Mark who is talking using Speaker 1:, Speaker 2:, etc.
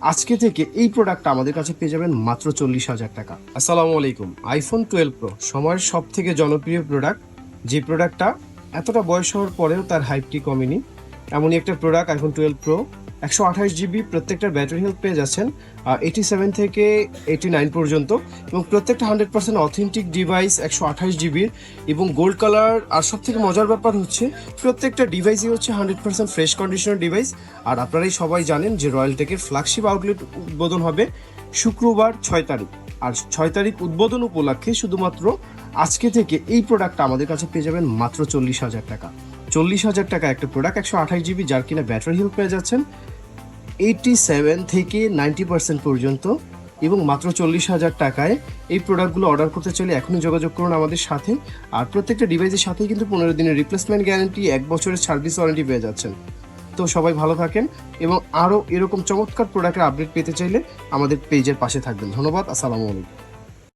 Speaker 1: আজকে থেকে এই প্রোডাক্টটা আমাদের কাছে পেয়ে যাবেন মাত্র 40,000 টাকা। আসসালামু আলাইকুম। আইফোন 12 প্রো সময়ের সব থেকে জনপ্রিয় প্রোডাক্ট, যে প্রোডাক্টটা এতটা বয়স হওয়ার পরেও তার হাইপটি কমেনি, এমনই একটা প্রোডাক্ট আইফোন 12 প্রো। 128 জিবি প্রত্যেকটার ব্যাটারি হেলথ পেয়ে যাচ্ছেন 87 থেকে 89 পর্যন্ত, এবং প্রত্যেকটা 100% অথেন্টিক ডিভাইস 128 জিবির এবং গোল্ড কালার। আর সব থেকে মজার ব্যাপার হচ্ছে প্রত্যেকটা ডিভাইসই হচ্ছে 100% ফ্রেশ কন্ডিশনার ডিভাইস। আর আপনারাই সবাই জানেন যে রয়্যালটেকের ফ্ল্যাগশিপ আউটলেট উদ্বোধন হবে শুক্রবার 6 তারিখ। আর 6 তারিখ উদ্বোধন উপলক্ষে শুধুমাত্র আজকে থেকে এই প্রোডাক্টটা আমাদের কাছে পেয়ে যাবেন মাত্র 40,000 টাকা। 40,000 টাকা একটা প্রোডাক্ট 128 জিবি, যার কিনা ব্যাটারি হেলথ পেয়ে যাচ্ছেন 87 থেকে 90% পর্যন্ত, এবং মাত্র 40,000 টাকায় এই প্রোডাক্টগুলো অর্ডার করতে চাইলে এখনই যোগাযোগ করুন আমাদের সাথে। আর প্রত্যেকটা ডিভাইসের সাথেই কিন্তু 15 দিনের রিপ্লেসমেন্ট গ্যারান্টি, 1 বছরের সার্ভিস ওয়ারেন্টি পেয়ে যাচ্ছেন। তো সবাই ভালো থাকেন, এবং আরও এরকম চমৎকার প্রোডাক্টের আপডেট পেতে চাইলে আমাদের পেজের পাশে থাকবেন। ধন্যবাদ। আসসালামু আলাইকুম।